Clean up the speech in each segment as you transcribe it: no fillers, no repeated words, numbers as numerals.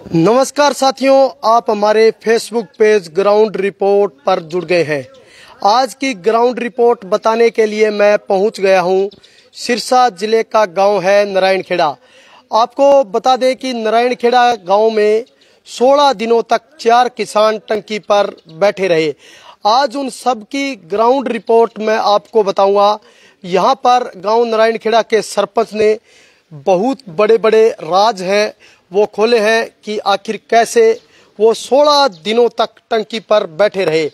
नमस्कार साथियों, आप हमारे फेसबुक पेज ग्राउंड रिपोर्ट पर जुड़ गए हैं। आज की ग्राउंड रिपोर्ट बताने के लिए मैं पहुंच गया हूं। सिरसा जिले का गांव है नारायणखेड़ा। आपको बता दें कि नारायणखेड़ा गांव में 16 दिनों तक 4 किसान टंकी पर बैठे रहे। आज उन सब की ग्राउंड रिपोर्ट मैं आपको बताऊंगा। यहां पर गांव नारायणखेड़ा के सरपंच ने बहुत बड़े बड़े राज हैं वो खोले हैं कि आखिर कैसे वो 16 दिनों तक टंकी पर बैठे रहे।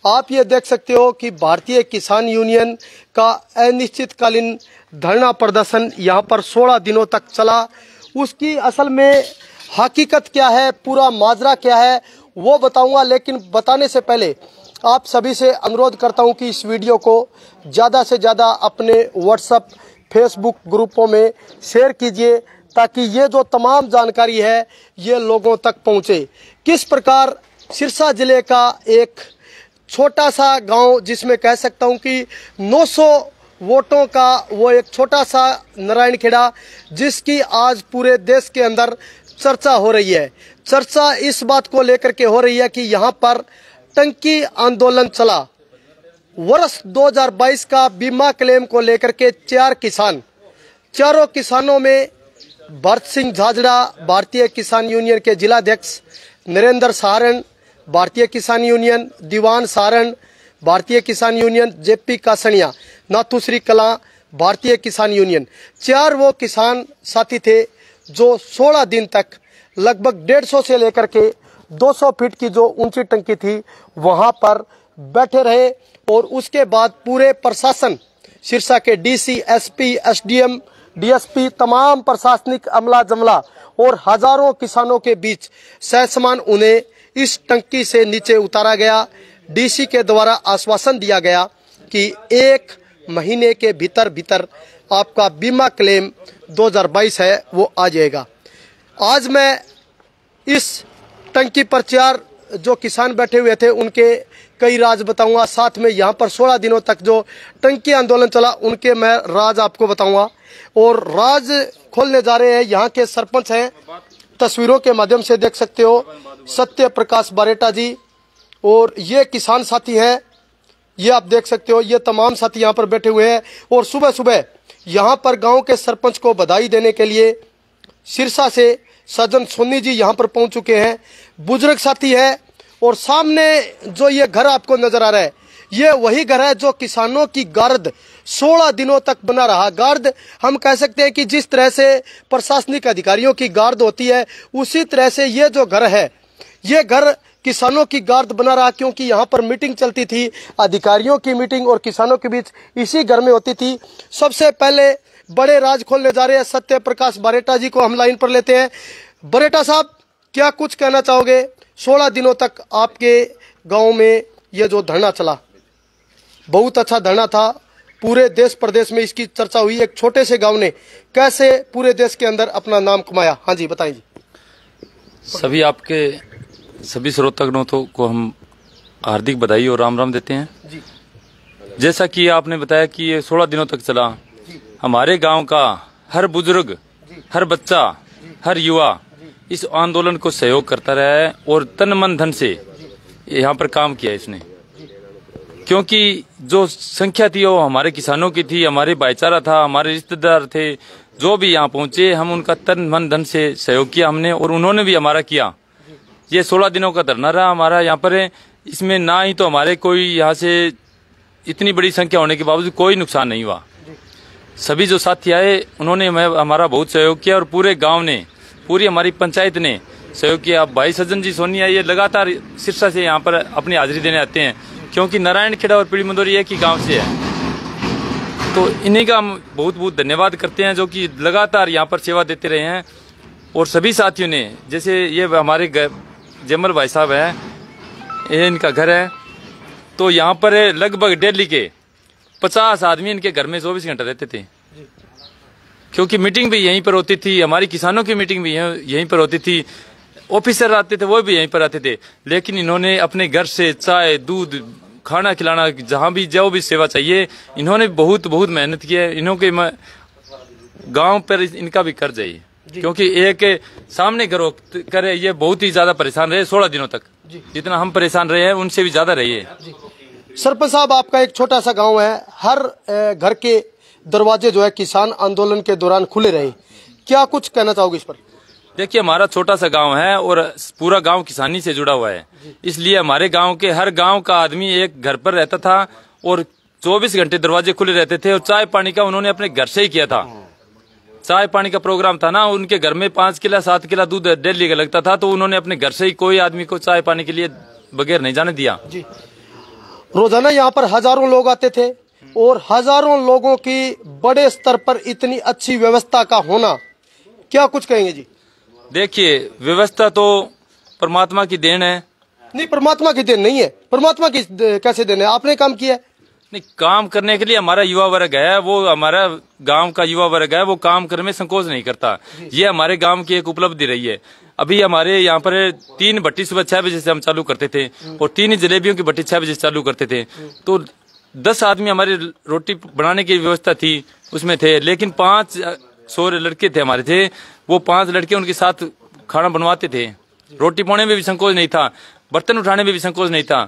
आप ये देख सकते हो कि भारतीय किसान यूनियन का अनिश्चितकालीन धरना प्रदर्शन यहाँ पर 16 दिनों तक चला। उसकी असल में हकीकत क्या है, पूरा माजरा क्या है, वो बताऊंगा। लेकिन बताने से पहले आप सभी से अनुरोध करता हूं कि इस वीडियो को ज़्यादा से ज़्यादा अपने व्हाट्सएप फेसबुक ग्रुपों में शेयर कीजिए ताकि ये जो तमाम जानकारी है ये लोगों तक पहुंचे। किस प्रकार सिरसा जिले का एक छोटा सा गांव, जिसमें कह सकता हूं कि 900 वोटों का वो एक छोटा सा नारायणखेड़ा, जिसकी आज पूरे देश के अंदर चर्चा हो रही है। चर्चा इस बात को लेकर के हो रही है कि यहाँ पर टंकी आंदोलन चला। वर्ष 2022 का बीमा क्लेम को लेकर के 4 किसान, चारों किसानों में भरत सिंह झाझड़ा भारतीय किसान यूनियन के जिलाध्यक्ष, नरेंद्र सारण भारतीय किसान यूनियन, दीवान सारण भारतीय किसान यूनियन, जेपी कासनिया नाथुश्री कला भारतीय किसान यूनियन, 4 वो किसान साथी थे जो 16 दिन तक लगभग 150 से लेकर के 200 फीट की जो ऊंची टंकी थी वहां पर बैठे रहे। और उसके बाद पूरे प्रशासन, सिरसा के डीसी, एसपी, एसडीएम, डीएसपी, तमाम प्रशासनिक अमला जमला और हजारों किसानों के बीच ससमान उन्हें इस टंकी से नीचे उतारा गया। डीसी के द्वारा आश्वासन दिया गया कि 1 महीने के भीतर भीतर आपका बीमा क्लेम 2022 है वो आ जाएगा। आज मैं इस टंकी पर 4 जो किसान बैठे हुए थे उनके कई राज बताऊंगा। साथ में यहाँ पर 16 दिनों तक जो टंकी आंदोलन चला उनके मैं राज आपको बताऊंगा। और राज खोलने जा रहे हैं यहाँ के सरपंच हैं, तस्वीरों के माध्यम से देख सकते हो, सत्य प्रकाश बारेटा जी। और ये किसान साथी हैं, ये आप देख सकते हो, ये तमाम साथी यहाँ पर बैठे हुए हैं। और सुबह सुबह यहाँ पर गांव के सरपंच को बधाई देने के लिए सिरसा से सज्जन सोनी जी यहाँ पर पहुंच चुके हैं। बुजुर्ग साथी है। और सामने जो ये घर आपको नजर आ रहा है ये वही घर है जो किसानों की गार्ड 16 दिनों तक बना रहा। गार्ड हम कह सकते हैं कि जिस तरह से प्रशासनिक अधिकारियों की गार्ड होती है उसी तरह से ये जो घर है ये घर किसानों की गार्ड बना रहा, क्योंकि यहाँ पर मीटिंग चलती थी, अधिकारियों की मीटिंग और किसानों के बीच इसी घर में होती थी। सबसे पहले बड़े राज खोलने जा रहे हैं सत्य प्रकाश बारेटा जी को हम लाइन पर लेते हैं। बारेटा साहब, क्या कुछ कहना चाहोगे? 16 दिनों तक आपके गांव में ये जो धरना चला, बहुत अच्छा धरना था, पूरे देश प्रदेश में इसकी चर्चा हुई। एक छोटे से गांव ने कैसे पूरे देश के अंदर अपना नाम कमाया? हाँ जी, बताइए जी। सभी श्रोतागणों को हम हार्दिक बधाई और राम राम देते हैं जी। जैसा कि आपने बताया कि ये 16 दिनों तक चला, हमारे गांव का हर बुजुर्ग, हर बच्चा, हर युवा इस आंदोलन को सहयोग करता रहा है और तन मन धन से यहाँ पर काम किया इसने। क्योंकि जो संख्या थी वो हमारे किसानों की थी, हमारे भाईचारा था, हमारे रिश्तेदार थे, जो भी यहाँ पहुंचे हम उनका तन मन धन से सहयोग किया हमने और उन्होंने भी हमारा किया। ये 16 दिनों का धरना रहा हमारा यहाँ पर। इसमें ना ही तो हमारे कोई यहाँ से इतनी बड़ी संख्या होने के बावजूद कोई नुकसान नहीं हुआ। सभी जो साथी आए उन्होंने हमारा बहुत सहयोग किया और पूरे गांव ने, पूरी हमारी पंचायत ने सहयोग किया। भाई सज्जन जी सोनिया ये लगातार सिरसा से यहाँ पर अपनी हाजिरी देने आते हैं, क्योंकि नारायणखेड़ा और पीड़ी मंदोरी एक ही गांव से है। तो इन्हीं का हम बहुत बहुत धन्यवाद करते हैं जो कि लगातार यहाँ पर सेवा देते रहे हैं। और सभी साथियों ने, जैसे ये हमारे जमल भाई साहब हैं, ये इनका घर है, तो यहाँ पर लगभग डेली के 50 आदमी इनके घर में 24 घंटे रहते थे, क्योंकि मीटिंग भी यहीं पर होती थी, हमारी किसानों की मीटिंग भी यहीं पर होती थी, ऑफिसर आते थे वो भी यहीं पर आते थे। लेकिन इन्होंने अपने घर से चाय, दूध, खाना खिलाना, जहाँ भी जो भी सेवा चाहिए, इन्होंने बहुत बहुत मेहनत की है। इन्हों के गांव पर इनका भी कर्ज है। क्योंकि एक सामने करो करे, ये बहुत ही ज्यादा परेशान रहे 16 दिनों तक। जितना हम परेशान रहे हैं उनसे भी ज्यादा रही है। सरपंच साहब, आपका एक छोटा सा गांव है, हर घर के दरवाजे जो है किसान आंदोलन के दौरान खुले रहे, क्या कुछ कहना चाहोगे इस पर? देखिए, हमारा छोटा सा गांव है और पूरा गांव किसानी से जुड़ा हुआ है, इसलिए हमारे गांव के हर गांव का आदमी एक घर पर रहता था और 24 घंटे दरवाजे खुले रहते थे। और चाय पानी का उन्होंने अपने घर से ही किया था। चाय पानी का प्रोग्राम था ना, उनके घर में 5 किला 7 किला दूध डेली का लगता था, तो उन्होंने अपने घर से ही कोई आदमी को चाय पानी के लिए बगैर नहीं जाने दिया। जी, रोजाना यहाँ पर हजारों लोग आते थे और हजारों लोगों की बड़े स्तर पर इतनी अच्छी व्यवस्था का होना, क्या कुछ कहेंगे जी? देखिए, व्यवस्था तो परमात्मा की देन है। नहीं, परमात्मा की देन नहीं है। परमात्मा की कैसे देन है? आपने काम किया है। नहीं, काम करने के लिए हमारा युवा वर्ग है, वो हमारा गांव का युवा वर्ग है, वो काम करने में संकोच नहीं करता। ये हमारे गांव की एक उपलब्धि रही है। अभी हमारे यहाँ पर 3 भट्टी सुबह 6 बजे से हम चालू करते थे और 3 जलेबियों की भट्टी 6 बजे से चालू करते थे। तो 10 आदमी हमारे रोटी बनाने की व्यवस्था थी उसमें थे, लेकिन 500 लड़के थे हमारे थे, वो 5 लड़के उनके साथ खाना बनवाते थे। रोटी पाने में भी संकोच नहीं था, बर्तन उठाने में भी संकोच नहीं था।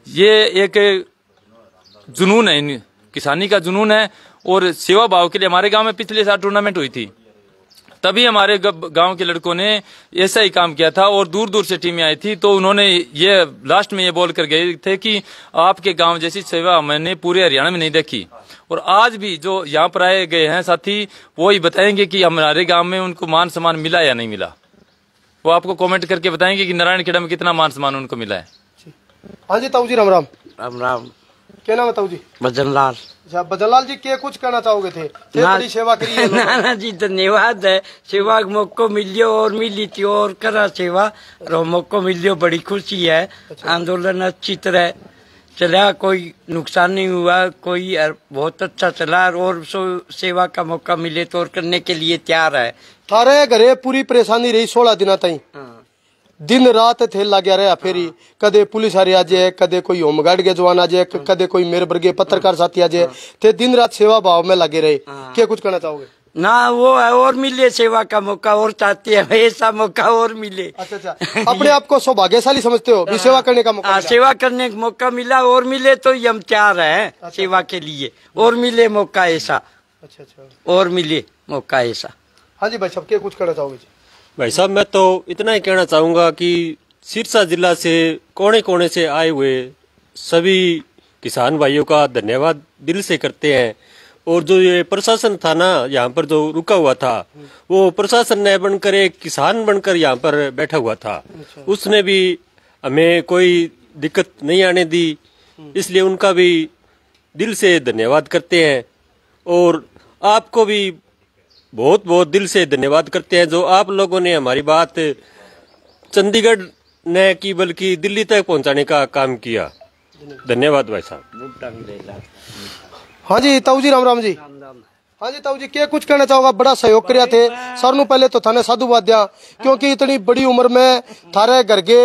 ये एक जुनून है, किसानी का जुनून है। और सेवा भाव के लिए हमारे गांव में पिछले साल टूर्नामेंट हुई थी, तभी हमारे गांव के लड़कों ने ऐसा ही काम किया था और दूर दूर से टीमें आई थी। तो उन्होंने ये लास्ट में ये बोल कर गए थे कि आपके गांव जैसी सेवा मैंने पूरे हरियाणा में नहीं देखी। और आज भी जो यहाँ पर आए गए हैं साथी, वो ही बताएंगे कि हमारे गांव में उनको मान सम्मान मिला या नहीं मिला। वो आपको कमेंट करके बताएंगे कि नारायणखेड़ा में कितना मान सम्मान उनको मिला है। हाँ जी, ताऊ जी, राम राम। राम राम। क्या नाम है ताऊ जी? भजनलाल। अच्छा, भजनलाल जी, क्या कुछ कहना चाहोगे थे? बड़ी सेवा करी है। ना जी, धन्यवाद है। सेवा का मौको मिलियो और मिली थी और करा सेवा और मौको मिलियो, बड़ी खुशी है। आंदोलन अच्छी तरह चला, कोई नुकसान नहीं हुआ, कोई बहुत अच्छा चला और सेवा का मौका मिले तो और करने के लिए तैयार है। थारे घरे पूरी परेशानी रही 16 दिन तई, दिन रात थे लाग्या रहा फेरी। कदे पुलिस आ जाए, कदे कोई होमगार्ड के जवान आ जाए, कदे कोई मेरे वर्गे पत्रकार साथी आ जाए, थे दिन रात सेवा भाव में लगे रहे। क्या कुछ कहना चाहोगे? ना, वो है और मिले सेवा का मौका, और चाहते हैं ऐसा मौका और मिले। अच्छा, अपने आप को सौभाग्यशाली समझते हो भी सेवा करने का मौका? सेवा करने का मौका मिला और मिले तो हम तैयार है सेवा के लिए, और मिले मौका ऐसा। अच्छा, और मिले मौका ऐसा। हाँ जी भाई साहब, क्या कुछ कहना चाहोगे जी? भाई साहब, मैं तो इतना ही कहना चाहूंगा कि सिरसा जिला से कोने कोने से आए हुए सभी किसान भाइयों का धन्यवाद दिल से करते हैं। और जो ये प्रशासन था ना यहाँ पर जो रुका हुआ था, वो प्रशासन ने बनकर एक किसान बनकर यहाँ पर बैठा हुआ था। उसने भी हमें कोई दिक्कत नहीं आने दी, इसलिए उनका भी दिल से धन्यवाद करते हैं। और आपको भी बहुत बहुत दिल से धन्यवाद करते हैं, जो आप लोगों ने हमारी बात चंडीगढ़ ने की बल्कि दिल्ली तक पहुंचाने का काम किया। धन्यवाद भाई साहब। हाँ जी ताऊ जी, राम राम जी। हाँ जी ताऊ जी, क्या कुछ कहना चाहोगा? बड़ा सहयोग कराया थे सर पहले तो थाने साधुवाद दिया, क्योंकि इतनी बड़ी उम्र में थारे घर के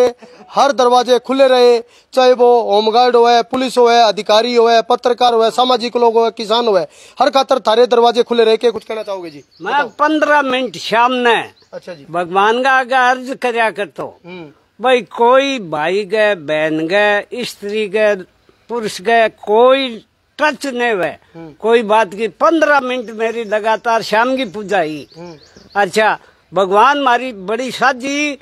हर दरवाजे खुले रहे, चाहे वो होमगार्ड हो, पुलिस हो, अधिकारी हो, पत्रकार हो, सामाजिक लोग हो, किसान हो, हर खातर थारे दरवाजे खुले रहे। क्या कुछ कहना चाहोगे जी? मैं 15 मिनट शाम ने अच्छा जी भगवान का आगे अर्ज करया करता हूँ भाई, कोई भाई गए, बहन गए, स्त्री गए, पुरुष गए, कोई टच नहीं हुए, कोई बात की 15 मिनट मेरी लगातार शाम की पूजा ही। अच्छा, भगवान मारी बड़ी साजी,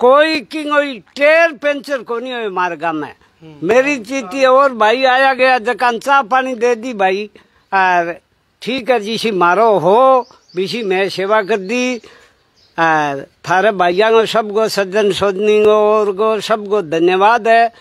कोई की कोई टेर पेंचर को नहीं हुए मारे गाँव में। मेरी चीती और भाई आया गया, जकान चाह पानी दे दी भाई, और ठीक है जी, मारो हो बीसी मैं सेवा कर दी। थारे भाइयों को सबको, सज्जन सोदनी और को सबको धन्यवाद है।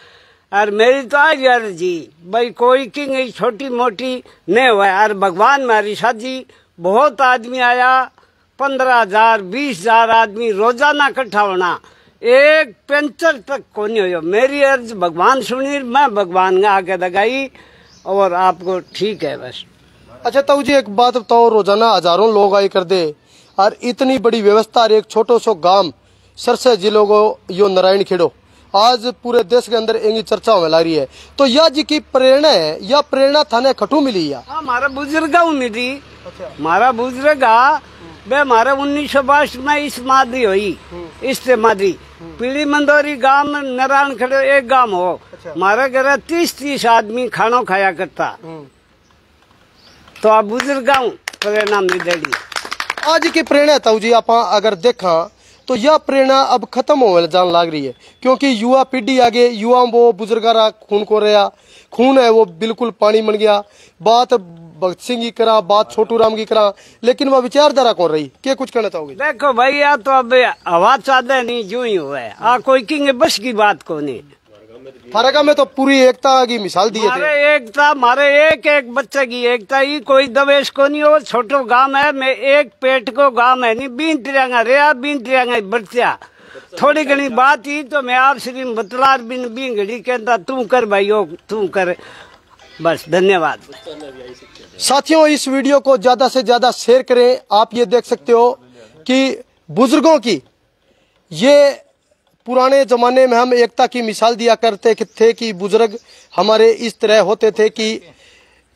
और मेरी तो आज यार जी भाई, कोई की नहीं छोटी मोटी नहीं हुआ। और भगवान मारी साजी, बहुत आदमी आया, 15,000 20,000 आदमी रोजाना इकट्ठा होना, एक पेंचर तक को नहीं हो। मेरी अर्ज भगवान सुनी, मैं भगवान का आगे लगाई और आपको ठीक है बस। अच्छा ताऊ जी, एक बात बताओ, रोजाना हजारों लोग आई कर दे और इतनी बड़ी व्यवस्था और एक छोटो सो गांव सरसा जिले को यो नारायणखेड़ो आज पूरे देश के अंदर एक चर्चा होने लग रही है, तो यह जी की प्रेरणा है या प्रेरणा थाने खटू मिली या? हमारा बुजुर्ग मिली। मारा बुजुर्ग वे हमारे 1962 में इस मादी हुई, इससे मादी पीली मंदोरी गांव में नारायण खड़े एक गांव हो, हमारे घर 30-30 आदमी खाना खाया करता। तो आप बुजुर्ग गाँव परिणाम मिलेगी। आज की प्रेरणा ताऊ जी आप अगर देखा तो यह प्रेरणा अब खत्म होने जान लग रही है, क्योंकि युवा पीढ़ी आगे युवा वो बुजुर्गारा खून को रहा खून है वो बिल्कुल पानी बन गया। बात भगत सिंह की करा, बात छोटू राम की करा, लेकिन वह विचारधारा कौन रही, क्या कुछ कहना चाहोगे? देखो भैया तो अब आवाज चाहते नहीं जो ही हुआ है आ कोई किंग बस की बात को नहीं। फारका में तो पूरी एकता की मिसाल दी है। एकता मारे एक बच्चे की एकता ही कोई दवेश को नहीं हो। छोटो गांव है मैं एक पेट को गांव है नहीं बीन तिरंगा रेया बीन तिरंगा बरतिया थोड़ी घनी बात ही तो मैं आप श्री बतलार बिन बीन घड़ी कहता तू कर भाइयों तू कर बस। धन्यवाद साथियों, इस वीडियो को ज्यादा से ज्यादा शेयर करें। आप ये देख सकते हो कि बुजुर्गों की ये पुराने जमाने में हम एकता की मिसाल दिया करते थे कि बुजुर्ग हमारे इस तरह होते थे कि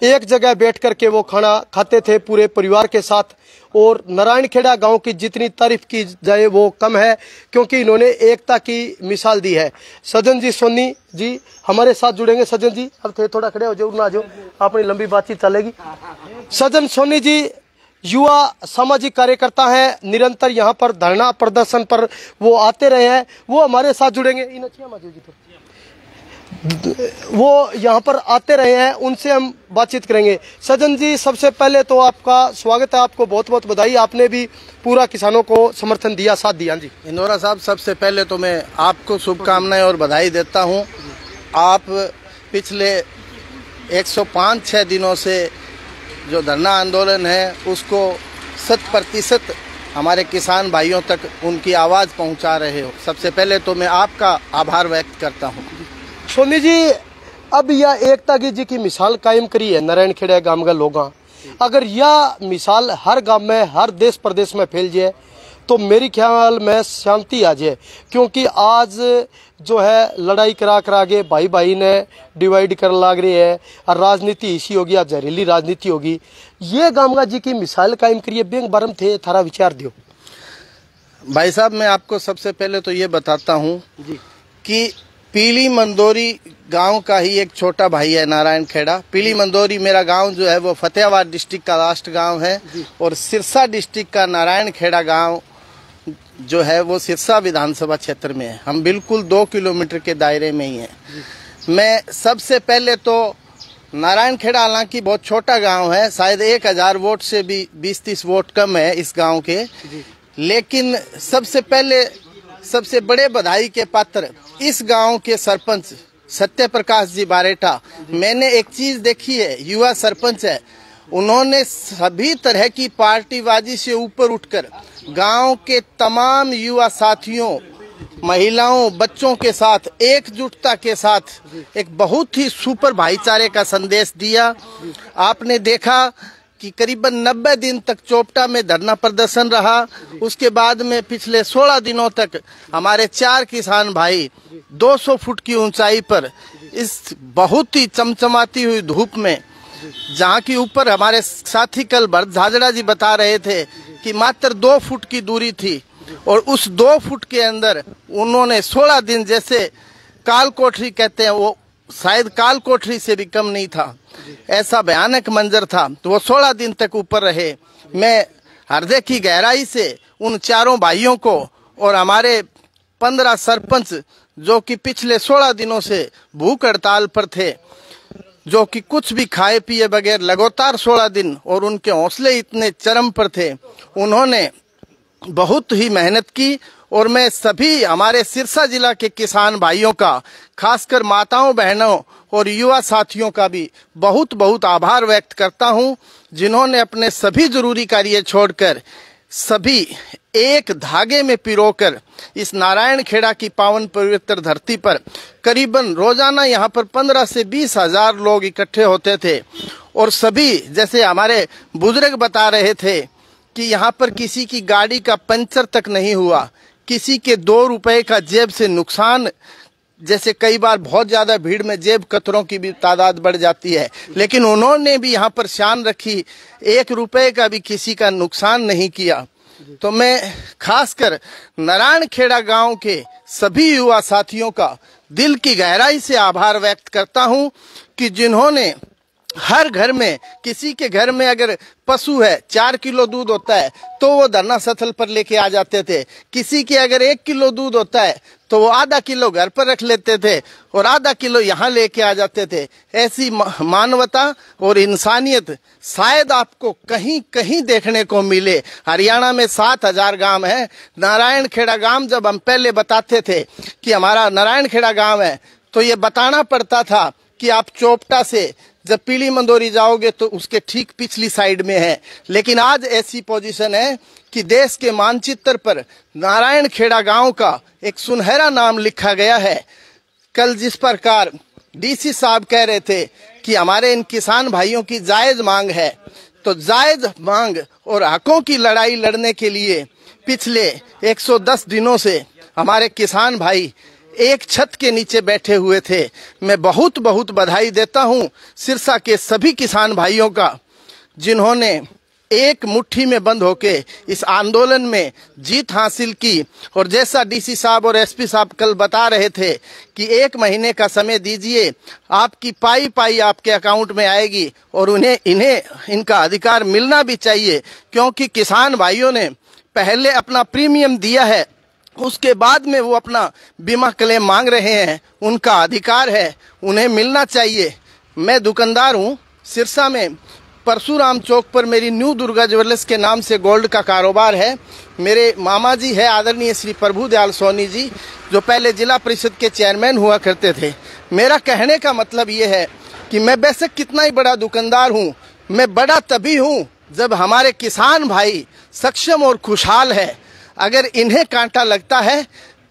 एक जगह बैठ करके वो खाना खाते थे पूरे परिवार के साथ। और नारायणखेड़ा गांव की जितनी तारीफ की जाए वो कम है, क्योंकि इन्होंने एकता की मिसाल दी है। सज्जन जी सोनी जी हमारे साथ जुड़ेंगे। सज्जन जी अब थे थोड़ा खड़े हो जाओ ना, जो अपनी लंबी बातचीत चलेगी। सज्जन सोनी जी युवा सामाजिक कार्यकर्ता हैं, निरंतर यहाँ पर धरना प्रदर्शन पर वो आते रहे हैं, वो हमारे साथ जुड़ेंगे। वो यहाँ पर आते रहे हैं, उनसे हम बातचीत करेंगे। सज्जन जी सबसे पहले तो आपका स्वागत है, आपको बहुत बहुत बधाई, आपने भी पूरा किसानों को समर्थन दिया, साथ दिया। जी इंदौरा साहब, सबसे पहले तो मैं आपको शुभकामनाएं और बधाई देता हूं। आप पिछले 105-6 दिनों से जो धरना आंदोलन है उसको 100% हमारे किसान भाइयों तक उनकी आवाज़ पहुंचा रहे हो। सबसे पहले तो मैं आपका आभार व्यक्त करता हूं। सोनी जी अब यह एकता की जी की मिसाल कायम करी है नारायणखेड़ा गांव का लोग, अगर यह मिसाल हर गांव में हर देश प्रदेश में फैल जाए तो मेरी ख्याल में शांति आ जाए। क्योंकि आज जो है लड़ाई करा के भाई भाई ने डिवाइड कर लाग रही है और राजनीति इसी होगी, जहरीली राजनीति होगी। ये गांव जी की मिसाल कायम करिए, बैंक बारम थे थारा विचार दियो। भाई साहब, मैं आपको सबसे पहले तो ये बताता हूँ कि पीली मंदोरी गांव का ही एक छोटा भाई है नारायणखेड़ा। पीली मंदोरी मेरा गांव जो है वो फतेहाबाद डिस्ट्रिक्ट का लास्ट गांव है, और सिरसा डिस्ट्रिक्ट का नारायणखेड़ा गांव जो है वो सिरसा विधानसभा क्षेत्र में है। हम बिल्कुल 2 किलोमीटर के दायरे में ही हैं। मैं सबसे पहले तो नारायणखेड़ा हालांकि बहुत छोटा गांव है, शायद 1000 वोट से भी 20-30 वोट कम है इस गांव के, लेकिन सबसे पहले सबसे बड़े बधाई के पात्र इस गांव के सरपंच सत्य प्रकाश जी बारेठा। मैंने एक चीज देखी है, युवा सरपंच है, उन्होंने सभी तरह की पार्टीबाजी से ऊपर उठकर गांव के तमाम युवा साथियों, महिलाओं, बच्चों के साथ एकजुटता के साथ एक बहुत ही सुपर भाईचारे का संदेश दिया। आपने देखा कि करीबन 90 दिन तक चोपटा में धरना प्रदर्शन रहा। उसके बाद में पिछले 16 दिनों तक हमारे 4 किसान भाई 200 फुट की ऊंचाई पर इस बहुत ही चमचमाती हुई धूप में, जहाँ की ऊपर हमारे साथी कल भरत झाजड़ा जी बता रहे थे कि मात्र 2 फुट की दूरी थी, और उस 2 फुट के अंदर उन्होंने 16 दिन, जैसे काल कोठरी कहते हैं, वो शायद काल कोठरी से भी कम नहीं था, ऐसा भयानक मंजर था। तो वो 16 दिन तक ऊपर रहे। मैं हृदय की गहराई से उन चारों भाइयों को और हमारे 15 सरपंच जो कि पिछले 16 दिनों से भूख हड़ताल पर थे, जो कि कुछ भी खाए पिए बगैर लगातार 16 दिन, और उनके हौसले इतने चरम पर थे, उन्होंने बहुत ही मेहनत की। और मैं सभी हमारे सिरसा जिला के किसान भाइयों का, खासकर माताओं, बहनों और युवा साथियों का भी बहुत बहुत आभार व्यक्त करता हूं, जिन्होंने अपने सभी जरूरी कार्य छोड़कर सभी एक धागे में पिरोकर इस नारायणखेड़ा की पावन पवित्र धरती पर करीबन रोजाना यहाँ पर 15 से 20 हजार लोग इकट्ठे होते थे। और सभी, जैसे हमारे बुजुर्ग बता रहे थे कि यहाँ पर किसी की गाड़ी का पंचर तक नहीं हुआ, किसी के 2 रुपए का जेब से नुकसान, जैसे कई बार बहुत ज्यादा भीड़ में जेब कतरों की भी तादाद बढ़ जाती है, लेकिन उन्होंने भी यहाँ पर शान रखी, 1 रुपए का भी किसी का नुकसान नहीं किया। तो मैं खासकर नारायण खेड़ा गांव के सभी युवा साथियों का दिल की गहराई से आभार व्यक्त करता हूं कि जिन्होंने हर घर में, किसी के घर में अगर पशु है 4 किलो दूध होता है तो वो धरना स्थल पर लेके आ जाते थे, किसी के अगर 1 किलो दूध होता है तो वो आधा किलो घर पर रख लेते थे और आधा किलो यहाँ लेके आ जाते थे। ऐसी मानवता और इंसानियत शायद आपको कहीं कहीं देखने को मिले। हरियाणा में 7000 गांव है। नारायण खेड़ा गांव जब हम पहले बताते थे कि हमारा नारायण खेड़ा गांव है तो ये बताना पड़ता था कि आप चोपटा से जब पीली मंदोरी जाओगे तो उसके ठीक पिछली साइड में है। लेकिन आज ऐसी पोजीशन है कि देश के मानचित्र पर नारायण खेड़ा गांव का एक सुनहरा नाम लिखा गया है। कल जिस प्रकार डीसी साहब कह रहे थे कि हमारे इन किसान भाइयों की जायज मांग है, तो जायज मांग और हकों की लड़ाई लड़ने के लिए पिछले 110 दिनों से हमारे किसान भाई एक छत के नीचे बैठे हुए थे। मैं बहुत बहुत बधाई देता हूं सिरसा के सभी किसान भाइयों का, जिन्होंने एक मुट्ठी में बंद होके इस आंदोलन में जीत हासिल की। और जैसा डीसी साहब और एसपी साहब कल बता रहे थे कि 1 महीने का समय दीजिए, आपकी पाई पाई आपके अकाउंट में आएगी और इन्हें इनका अधिकार मिलना भी चाहिए, क्योंकि किसान भाइयों ने पहले अपना प्रीमियम दिया है, उसके बाद में वो अपना बीमा क्लेम मांग रहे हैं। उनका अधिकार है, उन्हें मिलना चाहिए। मैं दुकानदार हूँ। सिरसा में परशुराम चौक पर मेरी न्यू दुर्गा ज्वेलर्स के नाम से गोल्ड का कारोबार है। मेरे मामा जी है आदरणीय श्री प्रभु दयाल सोनी जी, जो पहले जिला परिषद के चेयरमैन हुआ करते थे। मेरा कहने का मतलब ये है कि मैं बेशक कितना ही बड़ा दुकानदार हूँ, मैं बड़ा तभी हूँ जब हमारे किसान भाई सक्षम और खुशहाल है। अगर इन्हें कांटा लगता है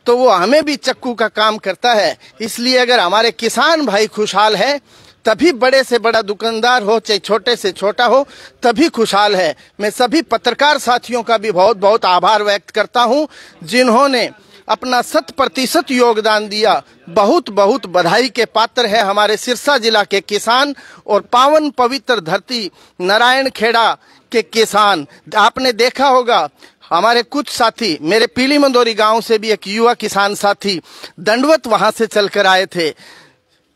तो वो हमें भी चक्कू का काम करता है। इसलिए अगर हमारे किसान भाई खुशहाल है तभी बड़े से बड़ा दुकानदार हो, चाहे छोटे से छोटा हो, तभी खुशहाल है। मैं सभी पत्रकार साथियों का भी बहुत बहुत आभार व्यक्त करता हूं, जिन्होंने अपना 100% योगदान दिया। बहुत बहुत बधाई के पात्र है हमारे सिरसा जिला के किसान और पावन पवित्र धरती नारायण खेड़ा के किसान। आपने देखा होगा हमारे कुछ साथी, मेरे पीली मंदोरी गांव से भी एक युवा किसान साथी दंडवत वहां से चलकर आए थे।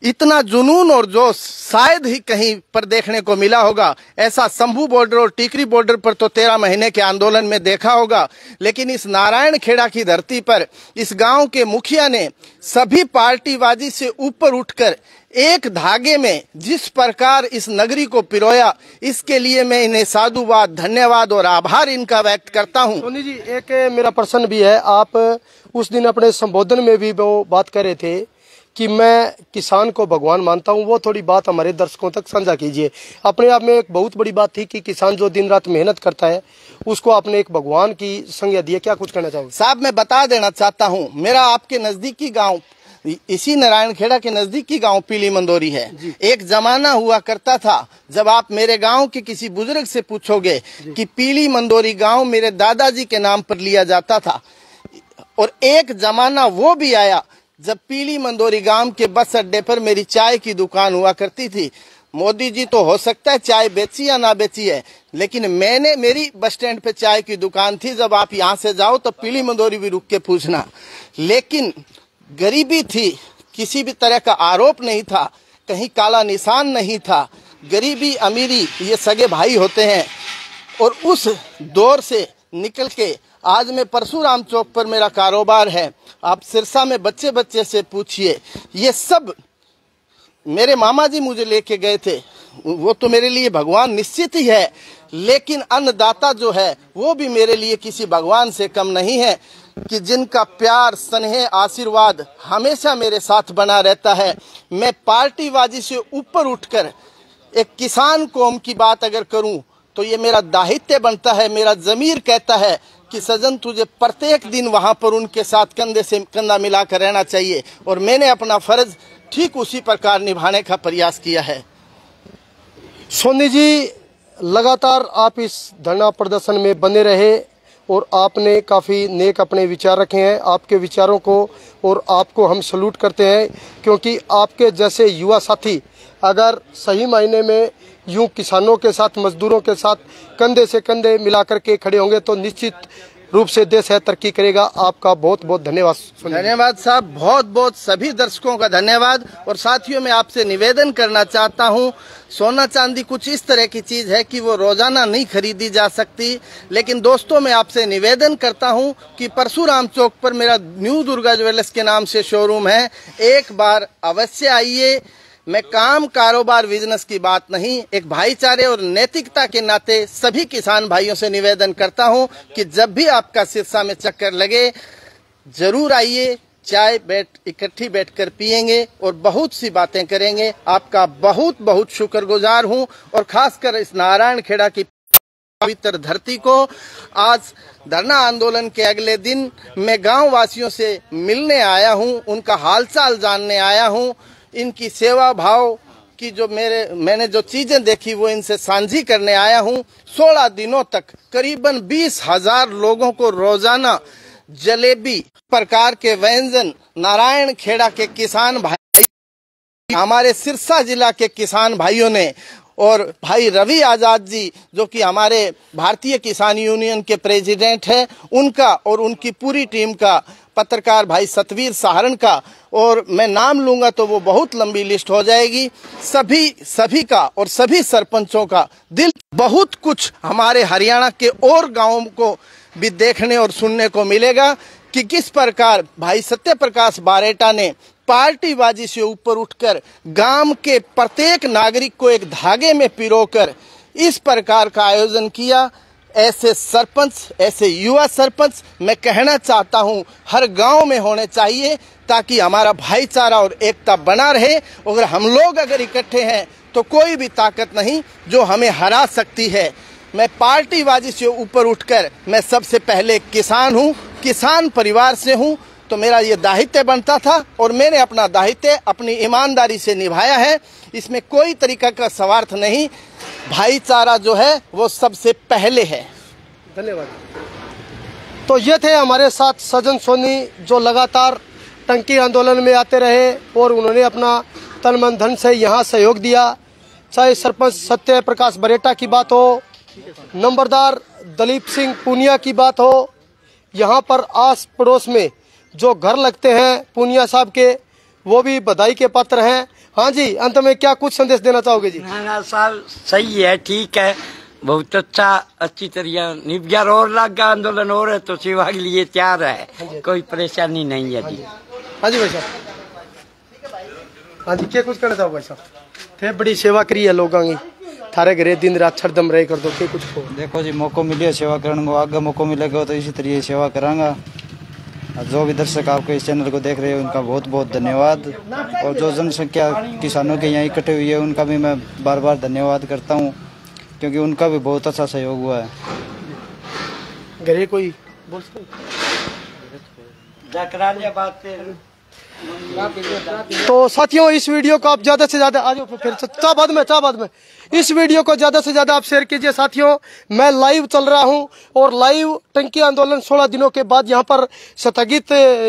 इतना जुनून और जोश शायद ही कहीं पर देखने को मिला होगा। ऐसा शंभू बॉर्डर और टीकरी बॉर्डर पर तो 13 महीने के आंदोलन में देखा होगा, लेकिन इस नारायण खेड़ा की धरती पर इस गांव के मुखिया ने सभी पार्टीबाजी से ऊपर उठकर एक धागे में जिस प्रकार इस नगरी को पिरोया, इसके लिए मैं इन्हें साधुवाद, धन्यवाद और आभार इनका व्यक्त करता हूं। सोनी जी, एक मेरा प्रश्न भी है। आप उस दिन अपने संबोधन में भी वो बात कर रहे थे कि मैं किसान को भगवान मानता हूं, वो थोड़ी बात हमारे दर्शकों तक साझा कीजिए। अपने आप में एक बहुत बड़ी बात थी कि किसान जो दिन रात मेहनत करता है उसको आपने एक भगवान की संज्ञा दी है। क्या कुछ कहना चाहोगे? साहब, मैं बता देना चाहता हूं, मेरा आपके नजदीकी गांव, इसी नारायण खेड़ा के नजदीकी गांव पीली मंदोरी है। एक जमाना हुआ करता था, जब आप मेरे गांव के किसी बुजुर्ग से पूछोगे कि पीली मंदोरी गांव मेरे दादाजी के नाम पर लिया जाता था। और एक जमाना वो भी आया जब पीली मंदोरी गांव के बस अड्डे पर मेरी चाय की दुकान हुआ करती थी। मोदी जी तो हो सकता है चाय बेची या ना बेची है, लेकिन मेरी बस स्टैंड पे चाय की दुकान थी। जब आप यहाँ से जाओ तो पीली मंदोरी भी रुक के पूछना। लेकिन गरीबी थी, किसी भी तरह का आरोप नहीं था, कहीं काला निशान नहीं था। गरीबी अमीरी ये सगे भाई होते हैं। और उस दौर से निकल के आज मैं परशुराम चौक पर मेरा कारोबार है। आप सिरसा में बच्चे बच्चे से पूछिए, ये सब मेरे मामा जी मुझे लेके गए थे। वो तो मेरे लिए भगवान निश्चित ही है, लेकिन अन्नदाता जो है वो भी मेरे लिए किसी भगवान से कम नहीं है, कि जिनका प्यार, स्नेह, आशीर्वाद हमेशा मेरे साथ बना रहता है। मैं पार्टीबाजी से ऊपर उठकर एक किसान कौम की बात अगर करूं तो ये मेरा दायित्व बनता है। मेरा ज़मीर कहता है कि सजन तुझे प्रत्येक दिन वहां पर उनके साथ कंधे से कंधा मिलाकर रहना चाहिए, और मैंने अपना फर्ज ठीक उसी प्रकार निभाने का प्रयास किया है। सोनी जी, लगातार आप इस धरना प्रदर्शन में बने रहे और आपने काफ़ी नेक अपने विचार रखे हैं। आपके विचारों को और आपको हम सल्यूट करते हैं, क्योंकि आपके जैसे युवा साथी अगर सही मायने में यूं किसानों के साथ, मजदूरों के साथ कंधे से कंधे मिलाकर के खड़े होंगे तो निश्चित रूप से देश है तरक्की करेगा। आपका बहुत बहुत धन्यवाद। धन्यवाद साहब, बहुत बहुत सभी दर्शकों का धन्यवाद। और साथियों, मैं आपसे निवेदन करना चाहता हूं, सोना चांदी कुछ इस तरह की चीज है कि वो रोजाना नहीं खरीदी जा सकती, लेकिन दोस्तों मैं आपसे निवेदन करता हूं कि परशुराम चौक पर मेरा न्यू दुर्गा ज्वेलर्स के नाम से शोरूम है, एक बार अवश्य आइए। मैं काम, कारोबार, बिजनेस की बात नहीं, एक भाईचारे और नैतिकता के नाते सभी किसान भाइयों से निवेदन करता हूं कि जब भी आपका सिरसा में चक्कर लगे जरूर आइए। चाय इकट्ठी बैठकर पिएंगे और बहुत सी बातें करेंगे। आपका बहुत बहुत शुक्रगुजार हूं। और खासकर इस नारायण खेड़ा की पवित्र धरती को आज धरना आंदोलन के अगले दिन मैं गांव वासियों से मिलने आया हूं, उनका हालचाल जानने आया हूं, इनकी सेवा भाव की जो मैंने जो चीजें देखी वो इनसे साझी करने आया हूं। 16 दिनों तक करीबन 20,000 लोगों को रोजाना जलेबी प्रकार के व्यंजन नारायण खेड़ा के किसान भाई, हमारे सिरसा जिला के किसान भाइयों ने, और भाई रवि आजाद जी जो कि हमारे भारतीय किसान यूनियन के प्रेसिडेंट हैं, उनका और उनकी पूरी टीम का, पत्रकार भाई सतवीर सहारण का, और मैं नाम लूंगा तो वो बहुत लंबी लिस्ट हो जाएगी, सभी का और सभी सरपंचों का दिल। बहुत कुछ हमारे हरियाणा के और गांवों को भी देखने और सुनने को मिलेगा कि किस प्रकार भाई सत्य प्रकाश बारेटा ने पार्टीबाजी से ऊपर उठकर गांव के प्रत्येक नागरिक को एक धागे में पिरोकर इस प्रकार का आयोजन किया। ऐसे सरपंच, ऐसे युवा सरपंच मैं कहना चाहता हूं हर गांव में होने चाहिए, ताकि हमारा भाईचारा और एकता बना रहे। और हम लोग अगर इकट्ठे हैं तो कोई भी ताकत नहीं जो हमें हरा सकती है। मैं पार्टीबाजी से ऊपर उठकर, मैं सबसे पहले किसान हूं, किसान परिवार से हूं, तो मेरा ये दायित्व बनता था और मैंने अपना दायित्व अपनी ईमानदारी से निभाया है। इसमें कोई तरीका का स्वार्थ नहीं, भाईचारा जो है वो सबसे पहले है। धन्यवाद। तो ये थे हमारे साथ सज्जन सोनी जो लगातार टंकी आंदोलन में आते रहे और उन्होंने अपना तन मन धन से यहाँ सहयोग दिया। चाहे सरपंच सत्य प्रकाश बरेटा की बात हो, नंबरदार दलीप सिंह पूनिया की बात हो, यहाँ पर आस पड़ोस में जो घर लगते हैं पूनिया साहब के, वो भी बधाई के पात्र हैं। हाँ जी, अंत में क्या कुछ संदेश देना चाहोगे जी? ना साहब सही है, ठीक है, बहुत अच्छा, अच्छी तरह निभ गया और लग गया आंदोलन हो रहे तो सेवा के लिए तैयार है, कोई परेशानी नहीं है जी। हाँ जी भाई साहब, हाँ जी क्या कुछ कहना चाहो भाई साहब? थे बड़ी सेवा करी है लोगों की, थारे घरे दिन रात छरदम रहे कर दो के कुछ को। देखो जी, मौका मिले सेवा करने को, आगे मौका मिलेगा तो इसी तरह सेवा करांगा। जो भी दर्शक आपके इस चैनल को देख रहे हैं उनका बहुत बहुत धन्यवाद। और जो जनसंख्या किसानों के यहाँ इकट्ठे हुई है उनका भी मैं बार बार धन्यवाद करता हूँ, क्योंकि उनका भी बहुत अच्छा सहयोग हुआ है। घरे कोई बोल तो साथियों, इस वीडियो को आप ज्यादा से ज्यादा आज फिर चाह बाद में इस वीडियो को ज्यादा से ज्यादा आप शेयर कीजिए। साथियों, मैं लाइव चल रहा हूं और लाइव टंकी आंदोलन 16 दिनों के बाद यहां पर स्थगित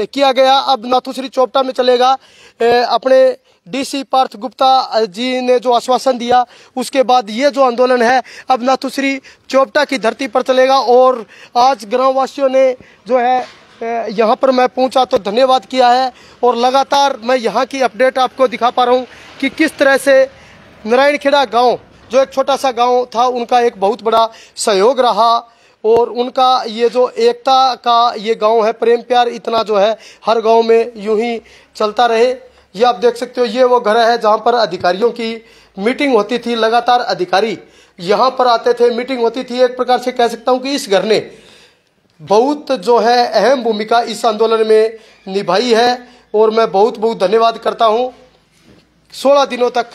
किया गया, अब नाथुश्री चोपटा में चलेगा। अपने डीसी पार्थ गुप्ता जी ने जो आश्वासन दिया उसके बाद ये जो आंदोलन है अब नाथुश्री चोपटा की धरती पर चलेगा। और आज ग्रामवासियों ने जो है यहाँ पर मैं पहुंचा तो धन्यवाद किया है, और लगातार मैं यहाँ की अपडेट आपको दिखा पा रहा हूँ कि किस तरह से नारायण खेड़ा गांव जो एक छोटा सा गांव था उनका एक बहुत बड़ा सहयोग रहा, और उनका ये जो एकता का ये गांव है, प्रेम प्यार इतना जो है हर गांव में यूं ही चलता रहे। ये आप देख सकते हो, ये वो घर है जहाँ पर अधिकारियों की मीटिंग होती थी। लगातार अधिकारी यहाँ पर आते थे, मीटिंग होती थी। एक प्रकार से कह सकता हूँ कि इस घर ने बहुत जो है अहम भूमिका इस आंदोलन में निभाई है, और मैं बहुत बहुत धन्यवाद करता हूँ। 16 दिनों तक,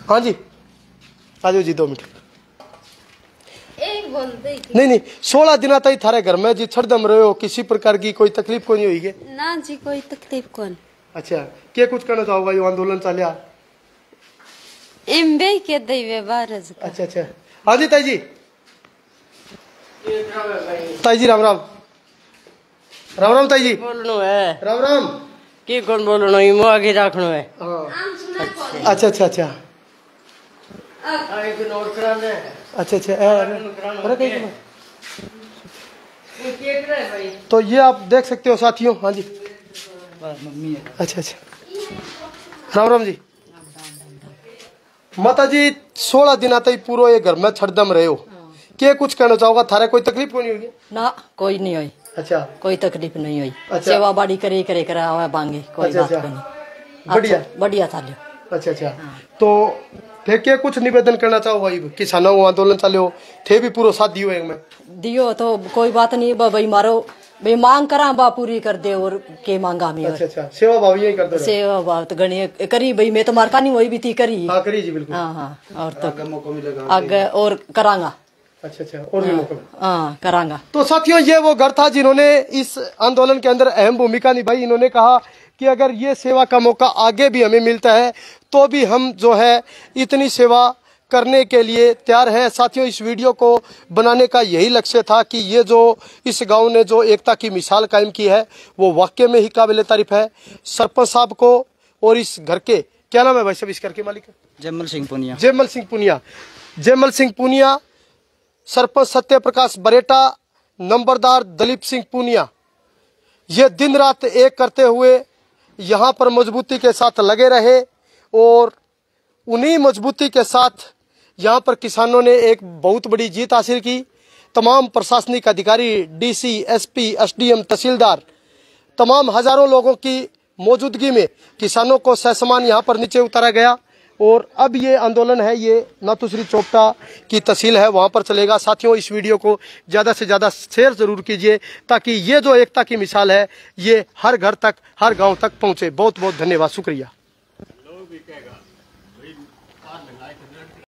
हाँ जी आ जाओ जी 2 मिनट। नहीं 16 दिन तक थारे घर में जी छड़दम रहे हो, किसी प्रकार की कोई तकलीफ को नहीं हुई है ना जी? कोई तकलीफ कौन। अच्छा, क्या कुछ कहना चाहो भाई? आंदोलन चलिया एमबे के दैवे बारज। अच्छा, हाँ जी ताई जी, ताई जी राम राम। राम राम ताई जी। बोलनो है राम राम की कौन बोलनो इमो आगे रखनो है। अच्छा अच्छा अच्छा तो ये आप देख सकते हो साथियों। हाँ जी अच्छा अच्छा राम राम जी। माता जी 16 दिन आता ही पूरा ये घर में छड़दम रहे हो, क्या कुछ कहना चाहोगा? थारे कोई तकलीफ को नहीं होगी? ना कोई नहीं हुई। अच्छा कोई तकलीफ नहीं हुई। अच्छा। सेवा बाड़ी करे करे करा बांगे कोई अच्छा, बात अच्छा। नहीं। बढ़िया बढ़िया था लियो। अच्छा अच्छा तो थे क्या कुछ निवेदन करना चाहो भाई? किसानों को आंदोलन चलो थे भी पूरा साथ दियो एक में दियो तो कोई बात नहीं भाई मारो भाई मांग करा बा पूरी कर दे और के मांगा में। अच्छा अच्छा सेवा भाव यही करते सेवा भाव तो गणी करी भाई मैं तो मारका नहीं हुई भी थी करी। हाँ करी जी बिल्कुल। हाँ हाँ और तो आगे और करांगा। अच्छा अच्छा और भी मौका हाँ करांगा। तो साथियों ये वो घर था जिन्होंने इस आंदोलन के अंदर अहम भूमिका निभाई। इन्होंने कहा कि अगर ये सेवा का मौका आगे भी हमें मिलता है तो भी हम जो है इतनी सेवा करने के लिए तैयार हैं। साथियों इस वीडियो को बनाने का यही लक्ष्य था कि ये जो इस गांव ने जो एकता की मिसाल कायम की है वो वाकई में ही काबिल तारीफ है। सरपंच साहब को और इस घर के क्या नाम है भाई साहब इस घर के मालिक? जयमल सिंह पुनिया। जयमल सिंह पुनिया। जयमल सिंह पुनिया, सरपंच सत्य प्रकाश बरेटा, नंबरदार दलीप सिंह पुनिया, ये दिन रात एक करते हुए यहाँ पर मजबूती के साथ लगे रहे और उन्हीं मजबूती के साथ यहाँ पर किसानों ने एक बहुत बड़ी जीत हासिल की। तमाम प्रशासनिक अधिकारी, डीसी, एसपी, एसडीएम, तहसीलदार, तमाम हजारों लोगों की मौजूदगी में किसानों को ससम्मान यहाँ पर नीचे उतारा गया और अब ये आंदोलन है ये नाथुश्री चोपटा की तहसील है वहाँ पर चलेगा। साथियों इस वीडियो को ज़्यादा से ज़्यादा शेयर ज़रूर कीजिए ताकि ये जो एकता की मिसाल है ये हर घर तक, हर गाँव तक पहुँचे। बहुत बहुत धन्यवाद, शुक्रिया।